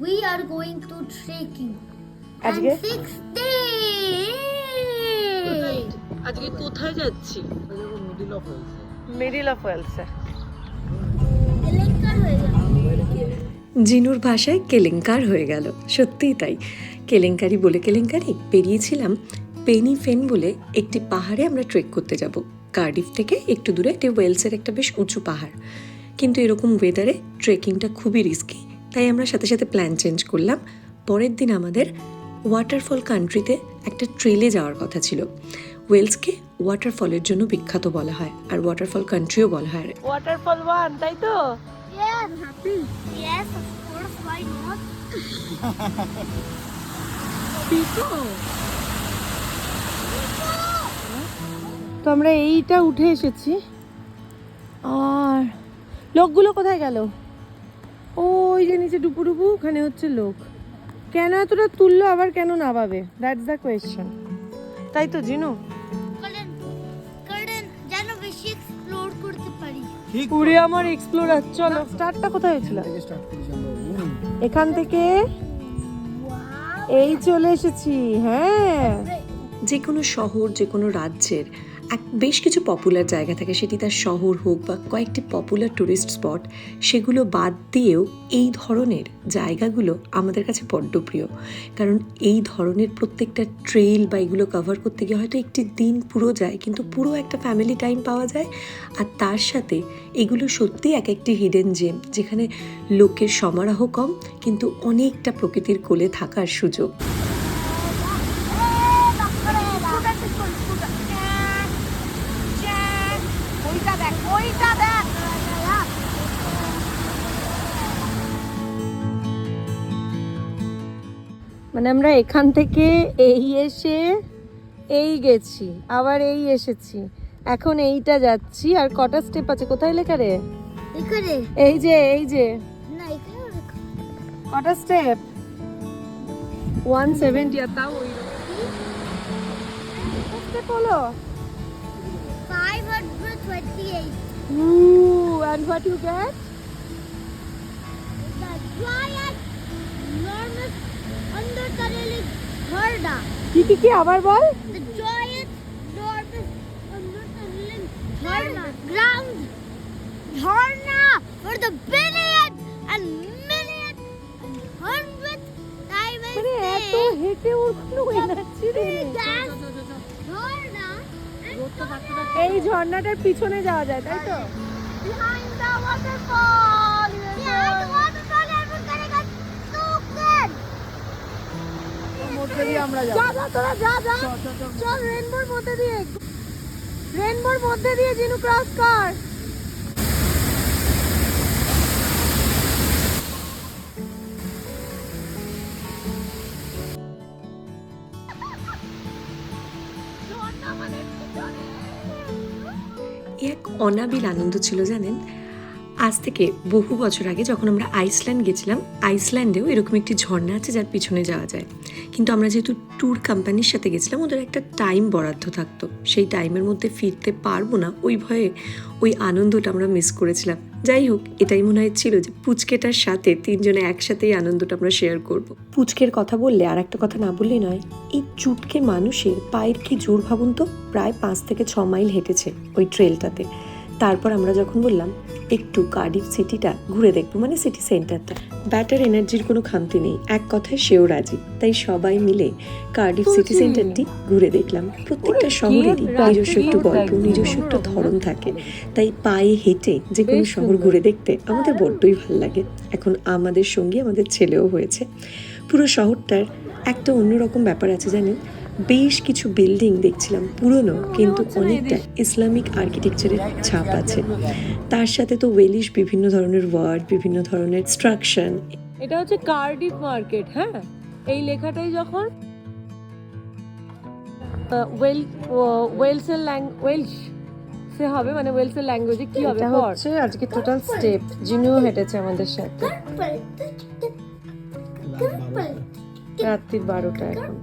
We are going to trekking. আজকে And 6 days. আজকে কোথায় যাচ্ছি? Middle of ওয়েলসে। কেলেঙ্কার হয়ে গেল। জিনুর ভাষায় কেলেঙ্কার হয়ে গেল, সত্যিই তাই। কেলেঙ্কারি বলে কেলেঙ্কারি বেরিয়েছিলাম পেনি ফেন বলে একটি পাহাড়ে আমরা ট্রেক করতে যাব। কার্ডিফ থেকে একটু দূরে এটি ওয়েলসের একটা বেশ উঁচু পাহাড়, কিন্তু এরকম ওয়েদারে ট্রেকিংটা খুবই রিস্কি, তাই আমরা সাথে সাথে প্ল্যান চেঞ্জ করলাম। পরের দিন আমাদের ওয়াটারফল কান্ট্রিতে একটা ট্রেলে যাওয়ার কথা ছিল। ওয়েলসকে ওয়াটারফলের জন্য বিখ্যাত বলা হয়, আর ওয়াটারফল কান্ট্রিও বলা হয়। ওয়াটারফল 1, তাই তো? Yes, happy. Yes, of course. Why not? তো আমরা এইটা উঠে এসেছি, আর লোকগুলো কোথায় গেল? ওই যে নিচে ডুবু ডুবু, ওখানে হচ্ছে লোক। কেন এতটা তুললো, আবার কেন নামাবে? দ্যাটস দ্য কোয়েশ্চেন, তাই তো জিনু? কারণ যেন বেশি এক্সপ্লোর করতে পারি। পুরে আমার এক্সপ্লোরার। চলো, স্টার্টটা কোথায় হয়েছিল? এখান থেকে এই চলে এসেছি। হ্যাঁ, যে কোনো শহর, যে কোনো রাজ্যের বেশ কিছু পপুলার জায়গা থাকে, সেটি তার শহর হোক বা কয়েকটি পপুলার টুরিস্ট স্পট, সেগুলো বাদ দিয়েও এই ধরনের জায়গাগুলো আমাদের কাছে বড্ড প্রিয়। কারণ এই ধরনের প্রত্যেকটা ট্রেল বা এগুলো কভার করতে গিয়ে হয়তো একটি দিন পুরো যায়, কিন্তু পুরো একটা ফ্যামিলি টাইম পাওয়া যায়। আর তার সাথে এগুলো সত্যি এক একটি হিডেন জেম, যেখানে লোকের সমারোহ কম, কিন্তু অনেকটা প্রকৃতির কোলে থাকার সুযোগ। মানে আমরা এখান থেকে এই এসে এই গেছি, আবার এই এসেছি, এখন এইটা যাচ্ছি। আর কটা স্টেপ আছে? কোথায় লেখা রে? এখানে এই যে, এই যে না, এখানে কটা স্টেপ? 170। আর তাও ওই স্টেপ হলো। 528. And what you get? The giant enormous undercurrent Jharna. কি আবার বল? The giant enormous undercurrent Jharna. Ground Jharna for the billions and millions and hundreds time I মানে এত say. হেঁটে ওর কোনো এনার্জি নেই। Gas Jharna and এই ঝর্ণাটার পিছনে যাওয়া যায়, তাই তো? behind the waterfall. Yeah, the waterfall everyone gonna get soaked. মধ্যে দিয়ে আমরা যাব। যা তোরা যা। চল রেইনবোর মধ্যে দিয়ে, রেইনবোর মধ্যে দিয়ে জিনু ক্রস কর। এক অনাবিল আনন্দ ছিল জানেন। আজ থেকে বহু বছর আগে যখন আমরা আইসল্যান্ড গেছিলাম, আইসল্যান্ডেও এরকম একটি ঝর্ণা আছে যার পিছনে যাওয়া যায়। কিন্তু আমরা যেহেতু ট্যুর কোম্পানির সাথে গেছিলাম, ওদের একটা টাইম বরাদ্দ থাকতো, সেই টাইমের মধ্যে ফিরতে পারবো না, ওই ভয়ে ওই আনন্দটা আমরা মিস করেছিলাম। যাই হোক, এটাই মনে হচ্ছিল যে পুচকেটার সাথে তিনজনে একসাথেই আনন্দটা আমরা শেয়ার করব। পুচকের কথা বললে আর একটা কথা না বললেই নয়, এই চুটকে মানুষের পায়ের কি জোর ভাবুন তো। প্রায় 5 থেকে 6 মাইল হেঁটেছে ওই ট্রেলটাতে। তারপর আমরা যখন বললাম একটু কার্ডিফ সিটিটা ঘুরে দেখবো, মানে সিটি সেন্টারটা, ব্যাটার এনার্জির কোনো খামতি নেই, এক কথায় সেও রাজি। তাই সবাই মিলে কার্ডিফ সিটি সেন্টারটি ঘুরে দেখলাম। প্রত্যেকটা শহরেরই নিজস্ব একটু গল্প, নিজস্ব একটা ধরন থাকে, তাই পায়ে হেঁটে যে কোনো শহর ঘুরে দেখতে আমাদের বড্ডই ভালো লাগে। এখন আমাদের সঙ্গে আমাদের ছেলেও হয়েছে। পুরো শহরটার একটা অন্যরকম ব্যাপার আছে জানেন। বেশ কিছু বিল্ডিং দেখছিলাম পুরনো, কিন্তু অনেকটা ইসলামিক আর্কিটেকচারের ছাপ আছে। তার সাথে তো ওয়েলিশ বিভিন্ন ধরনের ওয়ার্ড, বিভিন্ন ধরনের স্ট্রাকচার। এটা হচ্ছে কার্ডিফ মার্কেট। হ্যাঁ, এই লেখাটাই যখন ওয়েলসের ওয়েলশ সে হবে, মানে ওয়েলসের ল্যাঙ্গুয়েজে কি হবে? এটা হচ্ছে আজকে টোটাল স্টেপ। জিনুও হেঁটেছে আমাদের সাথে। রাত্রির 12টা এখন।